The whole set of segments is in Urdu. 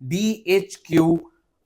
DHQ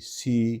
C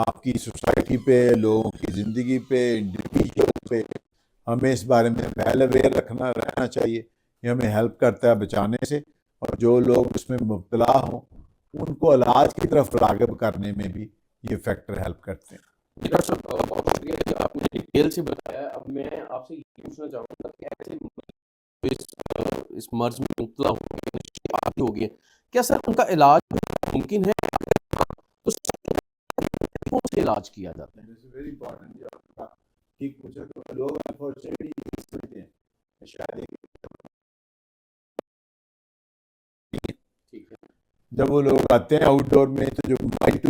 آپ کی سوسائٹی پہ، لوگوں کی زندگی پہ، انڈیویجول پہ. ہمیں اس بارے میں ویل اویئر رہنا چاہیے. یہ ہمیں ہیلپ کرتا ہے بچانے سے، اور جو لوگ اس میں مبتلا ہوں ان کو علاج کی طرف راغب کرنے میں بھی یہ فیکٹر ہیلپ کرتے ہیں. ڈاکٹر صاحب بہت شکریہ کہ آپ نے ڈیٹیل سے بتایا. اب میں آپ سے یہ پوچھنا چاہوں گا کہ ایسے اس مرض میں مبتلا ہو گئے، نشے عادی ہو گئے، کیا سر ان کا علاج ممکن ہے؟ تو کون سے علاج کیا جاتا ہے؟ Very important. ٹھیک پوچھا. تو لوگ انفارچونیٹلی یہ سمجھتے ہیں شاید ٹھیک ہے. جب وہ لوگ آتے ہیں آؤٹ ڈور میں تو جو مائنڈ ٹو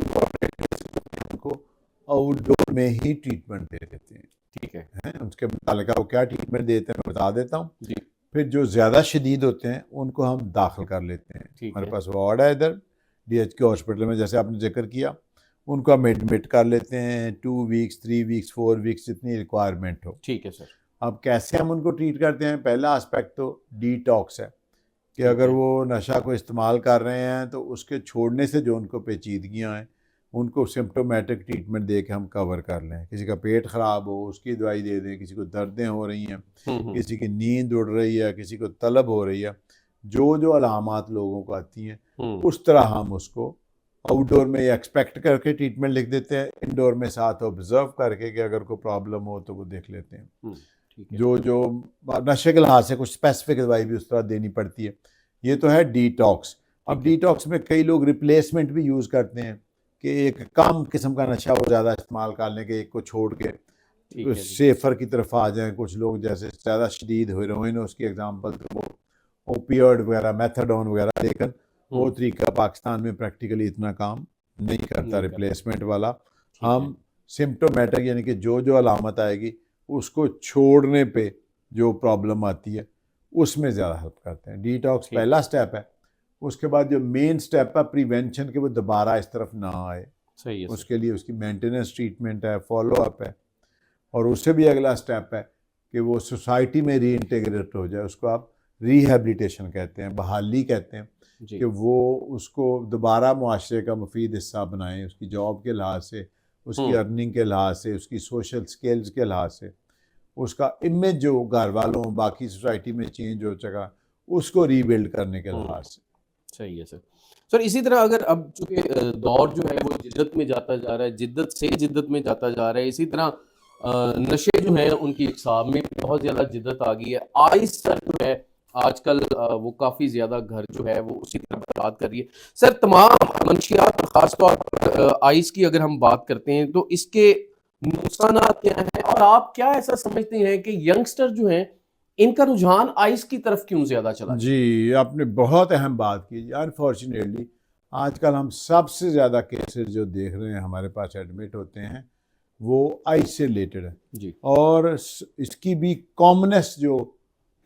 ان کو آؤٹ ڈور میں ہی ٹریٹمنٹ دے دیتے ہیں. ٹھیک ہے. اس کے متعلقہ وہ کیا ٹریٹمنٹ دیتے ہیں میں بتا دیتا ہوں. جی. پھر جو زیادہ شدید ہوتے ہیں ان کو ہم داخل کر لیتے ہیں. ہمارے پاس وارڈ ہے ادھر ڈی ایچ کے ہاسپٹل میں، جیسے آپ نے ذکر کیا. ان کو ہم ایڈمٹ کر لیتے ہیں 2 ویکس 3 ویکس 4 ویکس جتنی ریکوائرمنٹ ہو. ٹھیک ہے سر. اب کیسے ہم ان کو ٹریٹ کرتے ہیں؟ پہلا اسپیکٹ تو ڈی ٹاکس ہے کہ اگر وہ نشہ کو استعمال کر رہے ہیں تو اس کے چھوڑنے سے جو ان کو پیچیدگیاں ہیں ان کو سمپٹومیٹک ٹریٹمنٹ دے کے ہم کور کر لیں. کسی کا پیٹ خراب ہو اس کی دوائی دے دیں، کسی کو دردیں ہو رہی ہیں، کسی کی نیند اڑ رہی ہے، کسی کو طلب ہو رہی ہے، جو علامات لوگوں کو آتی ہیں اس طرح ہم اس کو آؤٹ ڈور میں ایکسپیکٹ کر کے ٹریٹمنٹ لکھ دیتے ہیں، انڈور میں ساتھ آبزرو کر کے کہ اگر کوئی پرابلم ہو تو وہ دیکھ لیتے ہیں. جو نشے کے لحاظ سے کچھ اسپیسیفک دوائی بھی اس طرح دینی پڑتی ہے. یہ تو ہے ڈی ٹاکس. اب ڈی ٹاکس میں کئی لوگ ریپلیسمنٹ بھی یوز کرتے ہیں کہ ایک کم قسم کا نشہ وہ زیادہ استعمال کر لیں کہ ایک کو چھوڑ کے سیفر کی طرف آ جائیں. کچھ لوگ جیسے زیادہ شدید ہیروئن اس کی ایگزامپل تو وہ اوپیوڈ وغیرہ میتھاڈون وغیرہ لیکن وہ طریقہ پاکستان میں پریکٹیکلی اتنا کام نہیں کرتا ریپلیسمنٹ والا. ہم سمپٹومیٹک یعنی کہ جو علامت آئے گی اس کو چھوڑنے پہ جو پرابلم آتی ہے اس میں زیادہ ہیلپ کرتے ہیں. ڈی ٹاکس پہلا سٹیپ ہے. اس کے بعد جو مین سٹیپ ہے پریونشن، کہ وہ دوبارہ اس طرف نہ آئے. صحیح ہے. اس کے لیے اس کی مینٹیننس ٹریٹمنٹ ہے، فالو اپ ہے. اور اس سے بھی اگلا سٹیپ ہے کہ وہ سوسائٹی میں ری انٹیگریٹ ہو جائے. اس کو آپ ریہیبلیٹیشن کہتے ہیں، بحالی کہتے ہیں. کہ وہ اس کو دوبارہ معاشرے کا مفید حصہ بنائیں، اس کی جاب کے لحاظ سے، اس کی ارننگ کے لحاظ سے، اس کی سوشل سکلز کے لحاظ سے، اس کا امیج جو گھر والوں باقی سوسائٹی میں چینج ہو چکا اس کو ری بلڈ کرنے کے لحاظ سے. صحیح ہے سر. سر اسی طرح اگر اب چونکہ دور جو ہے وہ جدت میں جاتا جا رہا ہے، جدت سے جدت میں جاتا جا رہا ہے، اسی طرح نشے جو ہیں ان کی اقسام میں بہت زیادہ جدت آ گئی ہے. آئس سر جو ہے آج کل وہ کافی زیادہ گھر جو ہے وہ اسی طرح برباد کر رہی ہے. سر تمام منشیات خاص طور پر آئس کی اگر ہم بات کرتے ہیں تو اس کے نقصانات کیا ہیں، اور آپ کیا ایسا سمجھتے ہیں کہ ینگسٹر جو ہیں ان کا رجحان آئس کی طرف کیوں زیادہ چلا؟ جی آپ نے بہت اہم بات کی. انفارچونیٹلی آج کل ہم سب سے زیادہ کیسز جو دیکھ رہے ہیں ہمارے پاس ایڈمٹ ہوتے ہیں وہ آئس سے ریلیٹڈ ہے. جی. اور اس کی بھی کامنس جو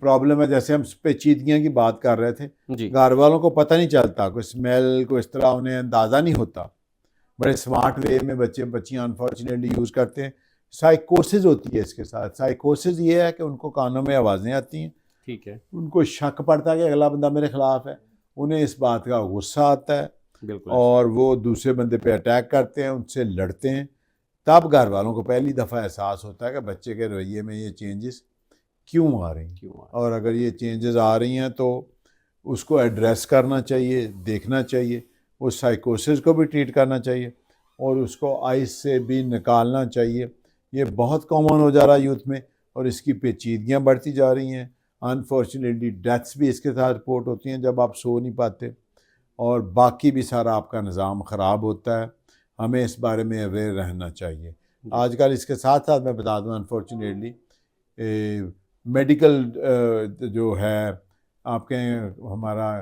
پرابلم ہے، جیسے ہم پیچیدگیاں کی بات کر رہے تھے، گھر والوں کو پتہ نہیں چلتا، کوئی اسمیل کو اس طرح انہیں اندازہ نہیں ہوتا. بڑے اسمارٹ وے میں بچیاں انفارچونیٹلی یوز کرتے ہیں. سائیکوسز ہوتی ہے اس کے ساتھ. سائیکوسز یہ ہے کہ ان کو کانوں میں آوازیں آتی ہیں. ٹھیک ہے. ان کو شک پڑتا ہے کہ اگلا بندہ میرے خلاف ہے. انہیں اس بات کا غصہ آتا ہے. بالکل. اور وہ دوسرے بندے پہ اٹیک کرتے ہیں، ان سے لڑتے ہیں. تب گھر والوں کو پہلی دفعہ احساس ہوتا ہے کہ بچے کے رویے میں یہ چینجز کیوں آ رہی ہیں. اور اگر یہ چینجز آ رہی ہیں تو اس کو ایڈریس کرنا چاہیے، دیکھنا چاہیے. اس سائیکوسس کو بھی ٹریٹ کرنا چاہیے اور اس کو آئس سے بھی نکالنا چاہیے. یہ بہت کامن ہو جا رہا ہے یوتھ میں اور اس کی پیچیدگیاں بڑھتی جا رہی ہیں. انفارچونیٹلی ڈیتھس بھی اس کے ساتھ رپورٹ ہوتی ہیں جب آپ سو نہیں پاتے، اور باقی بھی سارا آپ کا نظام خراب ہوتا ہے. ہمیں اس بارے میں اویئر رہنا چاہیے. آج کل اس کے ساتھ ساتھ میں بتا دوں انفارچونیٹلی میڈیکل جو ہے آپ کے ہمارا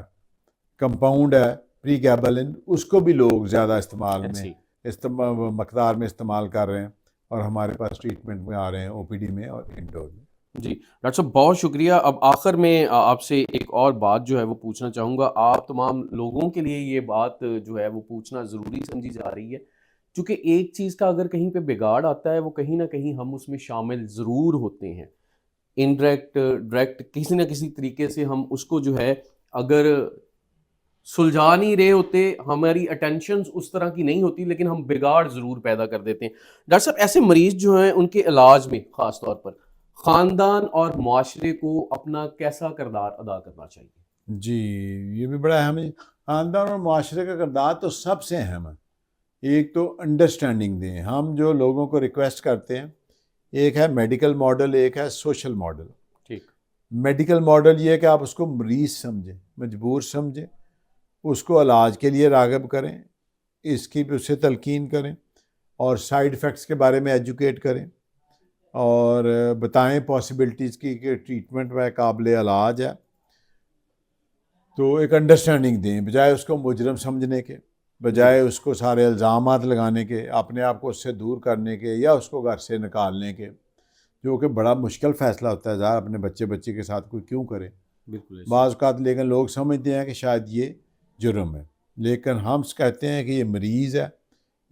کمپاؤنڈ ہے پری گیبلن، اس کو بھی لوگ زیادہ استعمال میں مقدار میں استعمال کر رہے ہیں اور ہمارے پاس ٹریٹمنٹ میں آ رہے ہیں او پی ڈی میں اور انڈور میں. جی ڈاکٹر صاحب بہت شکریہ. اب آخر میں آپ سے ایک اور بات جو ہے وہ پوچھنا چاہوں گا. آپ تمام لوگوں کے لیے یہ بات جو ہے وہ پوچھنا ضروری سمجھی جا رہی ہے، کیونکہ ایک چیز کا اگر کہیں پہ بگاڑ آتا ہے وہ کہیں نہ کہیں ہم اس میں شامل ضرور ہوتے ہیں. انڈائریکٹ ڈائریکٹ کسی نہ کسی طریقے سے ہم اس کو جو ہے اگر سلجھا نہیں رہے ہوتے, ہماری اٹینشنز اس طرح کی نہیں ہوتی, لیکن ہم بگاڑ ضرور پیدا کر دیتے ہیں. ڈاکٹر صاحب ایسے مریض جو ہیں ان کے علاج میں خاص طور پر خاندان اور معاشرے کو اپنا کیسا کردار ادا کرنا چاہیے؟ جی یہ بھی بڑا اہم ہے. خاندان اور معاشرے کا کردار تو سب سے اہم ہے. ایک تو انڈرسٹینڈنگ دیں. ہم جو لوگوں کو ریکویسٹ کرتے ہیں, ایک ہے میڈیکل ماڈل, ایک ہے سوشل ماڈل. ٹھیک. میڈیکل ماڈل یہ ہے کہ آپ اس کو مریض سمجھیں, مجبور سمجھیں, اس کو علاج کے لیے راغب کریں, اس کی بھی اسے تلقین کریں اور سائیڈ ایفیکٹس کے بارے میں ایجوکیٹ کریں اور بتائیں پاسبلٹیز کی کہ ٹریٹمنٹ میں قابل علاج ہے. تو ایک انڈرسٹینڈنگ دیں, بجائے اس کو مجرم سمجھنے کے, بجائے اس کو سارے الزامات لگانے کے, اپنے آپ کو اس سے دور کرنے کے یا اس کو گھر سے نکالنے کے, جو کہ بڑا مشکل فیصلہ ہوتا ہے. ظاہر اپنے بچے کے ساتھ کوئی کیوں کرے بالکل بعض اوقات, لیکن لوگ سمجھتے ہیں کہ شاید یہ جرم ہے, لیکن ہم کہتے ہیں کہ یہ مریض ہے,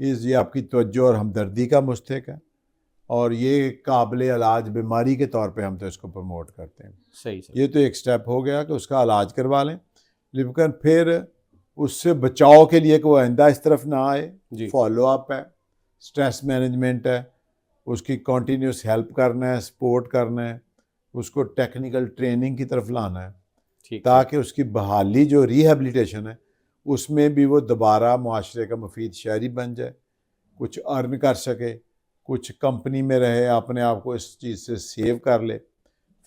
یہ آپ کی توجہ اور ہمدردی کا مستحق ہے اور یہ قابل علاج بیماری کے طور پہ ہم تو اس کو پروموٹ کرتے ہیں. صحیح. یہ تو ایک سٹیپ ہو گیا کہ اس کا علاج کروا لیں, لیکن پھر اس سے بچاؤ کے لیے کہ وہ آئندہ اس طرف نہ آئے, فالو اپ ہے, سٹریس مینجمنٹ ہے, اس کی کنٹینیوس ہیلپ کرنا ہے, سپورٹ کرنا ہے, اس کو ٹیکنیکل ٹریننگ کی طرف لانا ہے تاکہ اس کی بحالی جو ریہیبلیٹیشن ہے اس میں بھی وہ دوبارہ معاشرے کا مفید شہری بن جائے, کچھ ارن کر سکے, کچھ کمپنی میں رہے, اپنے آپ کو اس چیز سے سیو کر لے,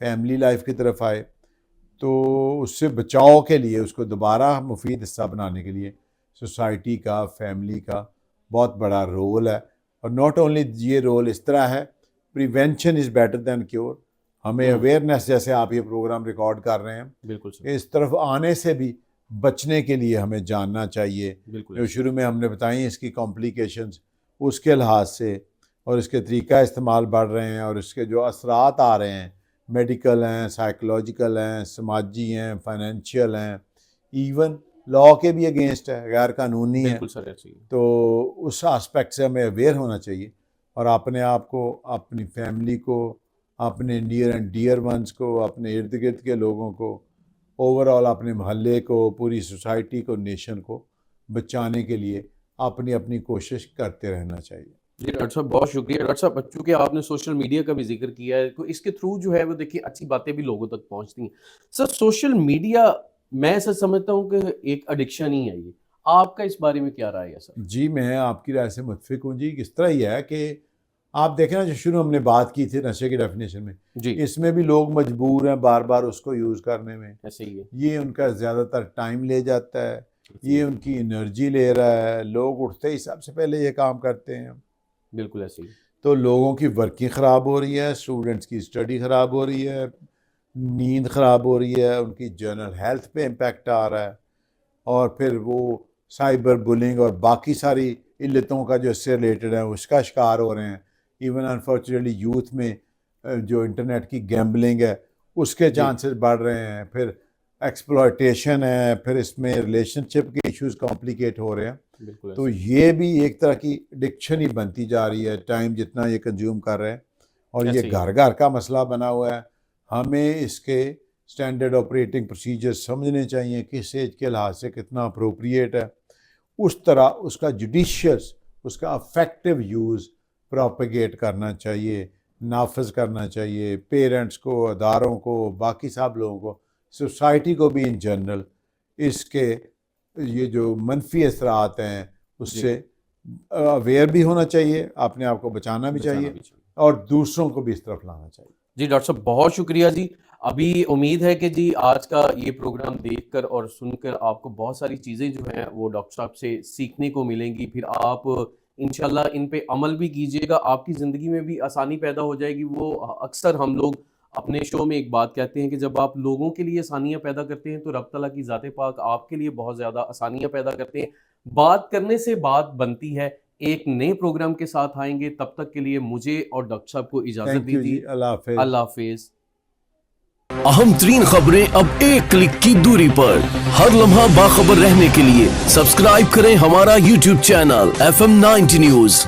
فیملی لائف کی طرف آئے. تو اس سے بچاؤ کے لیے, اس کو دوبارہ مفید حصہ بنانے کے لیے سوسائٹی کا, فیملی کا بہت بڑا رول ہے. اور ناٹ اونلی یہ رول اس طرح ہے, prevention is better than cure. ہمیں اویئرنیس, جیسے آپ یہ پروگرام ریکارڈ کر رہے ہیں, بالکل اس طرف آنے سے بھی بچنے کے لیے ہمیں جاننا چاہیے. جو شروع میں ہم نے بتائی اس کی کمپلیکیشنز, اس کے لحاظ سے اور اس کے طریقہ استعمال بڑھ رہے ہیں اور اس کے جو اثرات آ رہے ہیں, میڈیکل ہیں, سائیکولوجیکل ہیں, سماجی ہیں, فائنینشیل ہیں, ایون لا کے بھی اگینسٹ ہے, غیر قانونی ہے. تو اس آسپیکٹ سے ہمیں اویئر ہونا چاہیے اور اپنے آپ کو, اپنی فیملی کو, اپنے نیئر اینڈ ڈیئر ونس کو, اپنے ارد گرد کے لوگوں کو, اوور آل اپنے محلے کو, پوری سوسائٹی کو, نیشن کو بچانے کے لیے اپنی کوشش کرتے رہنا چاہیے. جی ڈاکٹر صاحب بہت شکریہ. ڈاکٹر صاحب چونکہ آپ نے سوشل میڈیا کا بھی ذکر کیا ہے, تو اس کے تھرو جو ہے وہ دیکھیے اچھی باتیں بھی لوگوں تک پہنچتی ہیں. سر سوشل میڈیا میں ایسا سمجھتا ہوں کہ ایک ایڈکشن ہی ہے, یہ آپ کا اس بارے میں کیا رائے ہے سر؟ جی میں آپ کی رائے سے متفق ہوں جی. کس طرح یہ ہے کہ آپ دیکھیں نا, جو شروع ہم نے بات کی تھی نشے کی ڈیفینیشن میں, اس میں بھی لوگ مجبور ہیں بار بار اس کو یوز کرنے میں. ایسے ہی ہے, یہ ان کا زیادہ تر ٹائم لے جاتا ہے, یہ ان کی انرجی لے رہا ہے. لوگ اٹھتے ہی سب سے پہلے یہ کام کرتے ہیں. بالکل ایسے ہی. تو لوگوں کی ورکنگ خراب ہو رہی ہے, اسٹوڈنٹس کی اسٹڈی خراب ہو رہی ہے, نیند خراب ہو رہی ہے, ان کی جنرل ہیلتھ پہ امپیکٹ آ رہا ہے, اور پھر وہ سائبر بلنگ اور باقی ساری علتوں کا جو اس سے ریلیٹڈ ہے اس کا شکار ہو رہے ہیں. ایون انفارچونیٹلی یوتھ میں جو انٹرنیٹ کی گیمبلنگ ہے اس کے چانسز بڑھ رہے ہیں, پھر ایکسپلائٹیشن ہے, پھر اس میں ریلیشن شپ کے ایشوز کمپلیکیٹ ہو رہے ہیں. تو یہ بھی ایک طرح کی ایڈکشن ہی بنتی جا رہی ہے, ٹائم جتنا یہ کنزیوم کر رہے ہیں, اور یہ گھر گھر کا مسئلہ بنا ہوا ہے. ہمیں اس کے اسٹینڈرڈ آپریٹنگ پروسیجر سمجھنے چاہیے, کس ایج کے لحاظ سے کتنا اپروپریٹ ہے, اس طرح اس کا جوڈیشیس, اس کا افیکٹو یوز پروپیگیٹ کرنا چاہیے, نافذ کرنا چاہیے. پیرنٹس کو, اداروں کو, باقی سب لوگوں کو, سوسائٹی کو بھی ان جنرل اس کے یہ جو منفی اثرات ہیں اس سے اویئر بھی ہونا چاہیے, اپنے آپ کو بچانا بھی چاہیے, اور دوسروں کو بھی اس طرف لانا چاہیے. جی ڈاکٹر صاحب بہت شکریہ جی. ابھی امید ہے کہ جی آج کا یہ پروگرام دیکھ کر اور سن کر آپ کو بہت ساری چیزیں جو ہیں وہ ڈاکٹر صاحب سے سیکھنے کو ملیں گی. پھر آپ انشاءاللہ ان پہ عمل بھی کیجیے گا, آپ کی زندگی میں بھی آسانی پیدا ہو جائے گی. وہ اکثر ہم لوگ اپنے شو میں ایک بات کہتے ہیں کہ جب آپ لوگوں کے لیے آسانیاں پیدا کرتے ہیں تو رب تعالیٰ کی ذات پاک آپ کے لیے بہت زیادہ آسانیاں پیدا کرتے ہیں. بات کرنے سے بات بنتی ہے. ایک نئے پروگرام کے ساتھ آئیں گے, تب تک کے لیے مجھے اور ڈاکٹر صاحب کو اجازت دیجیے. اللہ حافظ. اللہ حافظ. اہم ترین خبریں اب ایک کلک کی دوری پر. ہر لمحہ باخبر رہنے کے لیے سبسکرائب کریں ہمارا YouTube چینل FM 90 نیوز.